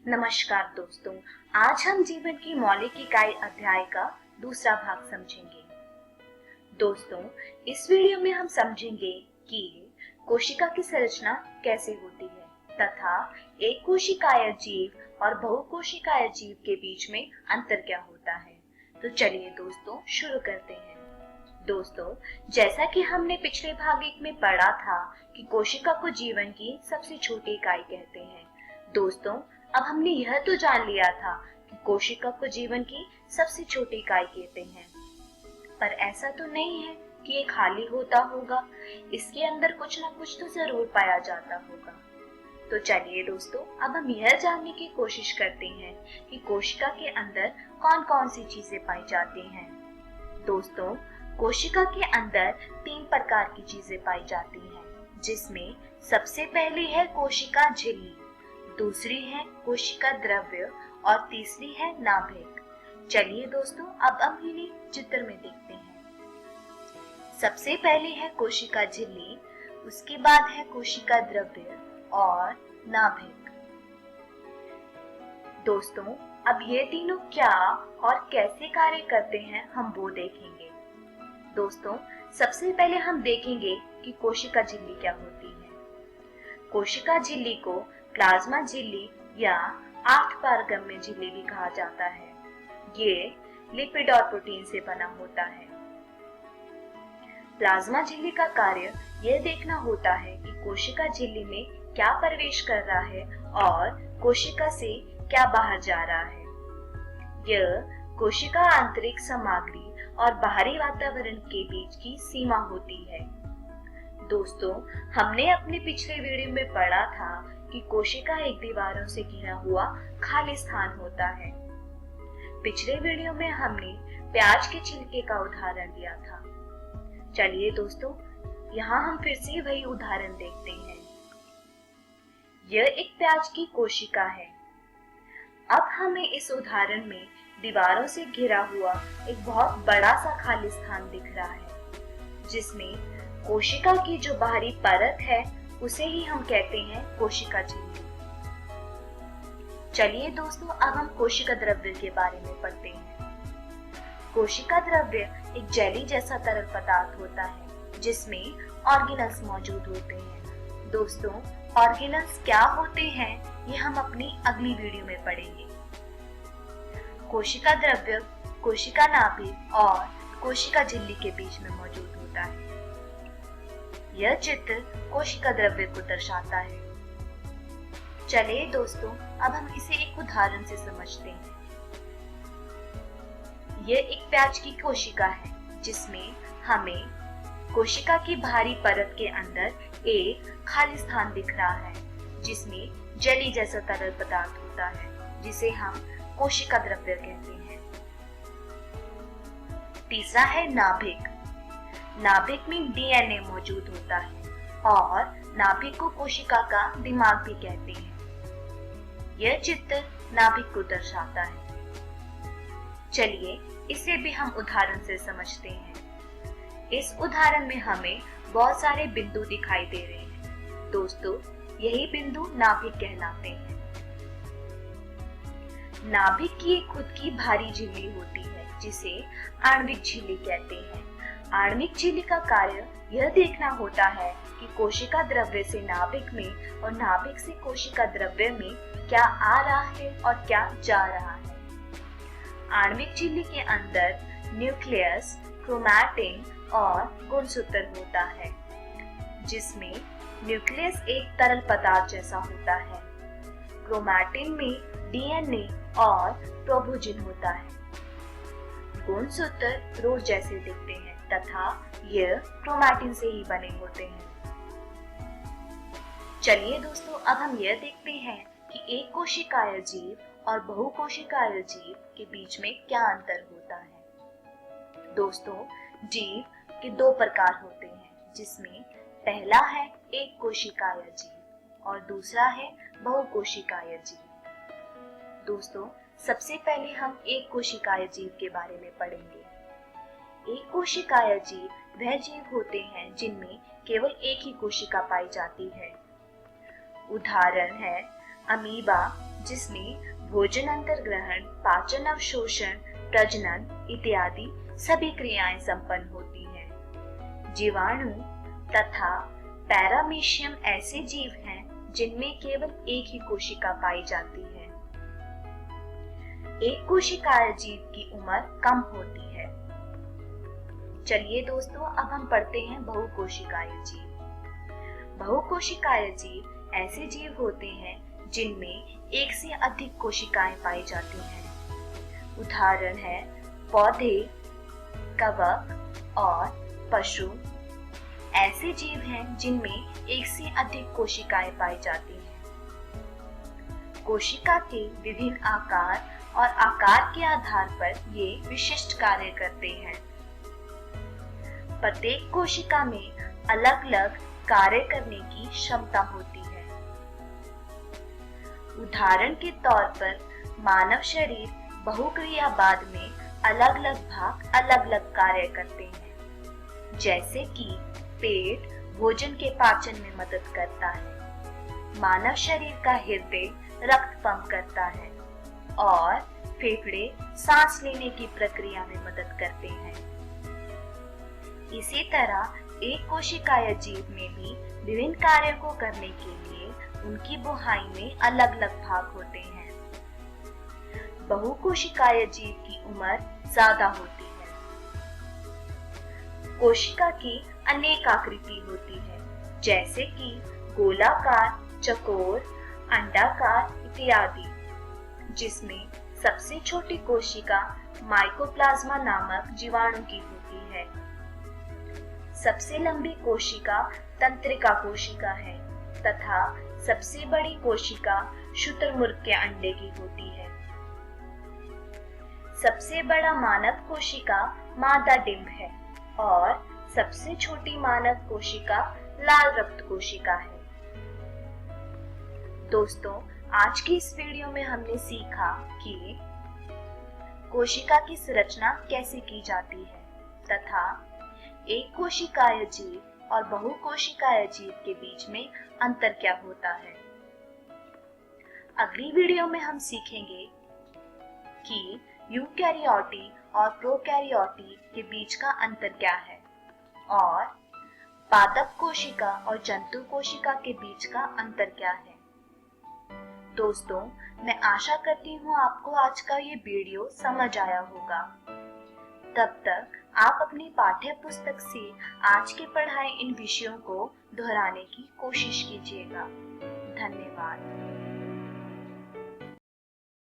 नमस्कार दोस्तों, आज हम जीवन की मौलिक इकाई अध्याय का दूसरा भाग समझेंगे। दोस्तों, इस वीडियो में हम समझेंगे कि कोशिका की संरचना कैसे होती है तथा एक कोशिकाय जीव और बहुकोशिकाय जीव के बीच में अंतर क्या होता है। तो चलिए दोस्तों शुरू करते हैं। दोस्तों, जैसा कि हमने पिछले भाग एक में पढ़ा था कि कोशिका को जीवन की सबसे छोटी इकाई कहते हैं। दोस्तों, अब हमने यह तो जान लिया था कि कोशिका को जीवन की सबसे छोटी इकाई कहते हैं, पर ऐसा तो नहीं है कि ये खाली होता होगा। इसके अंदर कुछ ना कुछ तो जरूर पाया जाता होगा। तो चलिए दोस्तों, अब हम यह जानने की कोशिश करते हैं कि कोशिका के अंदर कौन कौन सी चीजें पाई जाती हैं। दोस्तों, कोशिका के अंदर 3 प्रकार की चीजें पाई जाती हैं, जिसमें सबसे पहली है कोशिका झिल्ली, दूसरी है कोशिका द्रव्य और तीसरी है नाभिक। चलिए दोस्तों, अब हम इन्हें चित्र में देखते हैं। सबसे पहले है कोशिका झिल्ली, उसके बाद है कोशिका द्रव्य और नाभिक। दोस्तों, अब ये तीनों क्या और कैसे कार्य करते हैं हम वो देखेंगे। दोस्तों, सबसे पहले हम देखेंगे कि कोशिका झिल्ली क्या होती है। कोशिका झिल्ली को प्लाज्मा झिल्ली या 8 पारगम्य झिल्ली भी कहा जाता है। ये लिपिड और प्रोटीन से बना होता है। प्लाज्मा झिल्ली का कार्य यह देखना होता है कि कोशिका झिल्ली में क्या प्रवेश कर रहा है और कोशिका से क्या बाहर जा रहा है। यह कोशिका आंतरिक सामग्री और बाहरी वातावरण के बीच की सीमा होती है। दोस्तों, हमने अपने पिछले वीडियो में पढ़ा था कि कोशिका एक दीवारों से घिरा हुआ खाली स्थान होता है। पिछले वीडियो में हमने प्याज के छिलके का उदाहरण दिया था। चलिए दोस्तों, यहाँ हम फिर से वही उदाहरण देखते हैं। यह एक प्याज की कोशिका है। अब हमें इस उदाहरण में दीवारों से घिरा हुआ एक बहुत बड़ा सा खाली स्थान दिख रहा है, जिसमें कोशिका की जो बाहरी परत है उसे ही हम कहते हैं कोशिका झिल्ली। चलिए दोस्तों, अब हम कोशिका द्रव्य के बारे में पढ़ते हैं। कोशिका द्रव्य एक जेली जैसा तरल पदार्थ होता है जिसमें ऑर्गेनल्स मौजूद होते हैं। दोस्तों, ऑर्गेनल्स क्या होते हैं ये हम अपनी अगली वीडियो में पढ़ेंगे। कोशिका द्रव्य कोशिका नाभिक और कोशिका झिल्ली के बीच में मौजूद होता है। यह चित्र कोशिका द्रव्य को दर्शाता है। चलिए दोस्तों, अब हम इसे एक उदाहरण से समझते हैं। यह एक प्याज की कोशिका है जिसमें हमें कोशिका की बाहरी परत के अंदर एक खाली स्थान दिख रहा है, जिसमें जेली जैसा तरल पदार्थ होता है, जिसे हम कोशिका द्रव्य कहते हैं। तीसरा है नाभिक। नाभिक में डीएनए मौजूद होता है और नाभिक को कोशिका का दिमाग भी कहते हैं। यह चित्र नाभिक को दर्शाता है। चलिए इसे भी हम उदाहरण से समझते हैं। इस उदाहरण में हमें बहुत सारे बिंदु दिखाई दे रहे हैं। दोस्तों, यही बिंदु नाभिक कहलाते हैं। नाभिक की एक खुद की भारी झिल्ली होती है जिसे आणविक झिल्ली कहते हैं। आणविक झिल्ली का कार्य यह देखना होता है कि कोशिका द्रव्य से नाभिक में और नाभिक से कोशिका द्रव्य में क्या आ रहा है और क्या जा रहा है। आणविक झिल्ली के अंदर न्यूक्लियस, क्रोमैटिन और गुणसूत्र होता है, जिसमें न्यूक्लियस एक तरल पदार्थ जैसा होता है। क्रोमैटिन में डीएनए और प्रोभूजिन होता है। गुणसूत्र रोड जैसे दिखते हैं तथा यह क्रोमैटिन से ही बने होते हैं। चलिए दोस्तों, अब हम यह देखते हैं कि एक कोशिकाय जीव और बहुकोशिकाय जीव के बीच में क्या अंतर होता है। दोस्तों, जीव के 2 प्रकार होते हैं, जिसमें पहला है एक कोशिकाय जीव और दूसरा है बहुकोशिकाय जीव। दोस्तों, सबसे पहले हम एक कोशिकाय जीव के बारे में पढ़ेंगे। एक कोशिकाय जीव वह जीव होते हैं जिनमें केवल एक ही कोशिका पाई जाती है। उदाहरण है अमीबा, जिसमें भोजन अंतर्ग्रहण, पाचन, अवशोषण, प्रजनन इत्यादि सभी क्रियाएं संपन्न होती हैं। जीवाणु तथा पैरामीशियम ऐसे जीव हैं जिनमें केवल एक ही कोशिका पाई जाती है। एक कोशिकाय जीव की उम्र कम होती है। चलिए दोस्तों, अब हम पढ़ते हैं बहुकोशिकाय जीव। बहुकोशिकाय जीव ऐसे जीव होते हैं जिनमें एक से अधिक कोशिकाएं पाई जाती हैं। उदाहरण है पौधे, कवक और पशु ऐसे जीव हैं जिनमें एक से अधिक कोशिकाएं पाई जाती हैं। कोशिका के विभिन्न आकार और आकार के आधार पर ये विशिष्ट कार्य करते हैं। प्रत्येक कोशिका में अलग अलग कार्य करने की क्षमता होती है। उदाहरण के तौर पर मानव शरीर बहुक्रियावाद में अलग अलग भाग अलग अलग कार्य करते हैं। जैसे कि पेट भोजन के पाचन में मदद करता है, मानव शरीर का हृदय रक्त पंप करता है और फेफड़े सांस लेने की प्रक्रिया में मदद करते हैं। इसी तरह एक कोशिकाय जीव में भी विभिन्न कार्यों को करने के लिए उनकी बुहाई में अलग अलग भाग होते हैं। बहुकोशिकाय जीव की उम्र ज्यादा होती है। कोशिका की अनेक आकृति होती है, जैसे कि गोलाकार, चौकोर, अंडाकार इत्यादि, जिसमें सबसे छोटी कोशिका माइकोप्लाज्मा नामक जीवाणु की होती है। सबसे लंबी कोशिका तंत्रिका कोशिका है तथा सबसे बड़ी कोशिका शुतुरमुर्ग के अंडे की होती है। सबसे बड़ा मानव कोशिका मादा डिंब है और सबसे छोटी मानव कोशिका लाल रक्त कोशिका है। दोस्तों, आज की इस वीडियो में हमने सीखा कि कोशिका की संरचना कैसे की जाती है तथा एक कोशिकाय जीव और बहुकोशिकाय जीव के बीच में अंतर क्या होता है। अगली वीडियो में हम सीखेंगे कि यूकैरियोटी और प्रोकैरियोटी के बीच का अंतर क्या है और पादप कोशिका और जंतु कोशिका के बीच का अंतर क्या है। दोस्तों, मैं आशा करती हूँ आपको आज का ये वीडियो समझ आया होगा। तब तक आप अपनी पाठ्य पुस्तक से आज के पढ़ाए इन विषयों को दोहराने की कोशिश कीजिएगा। धन्यवाद।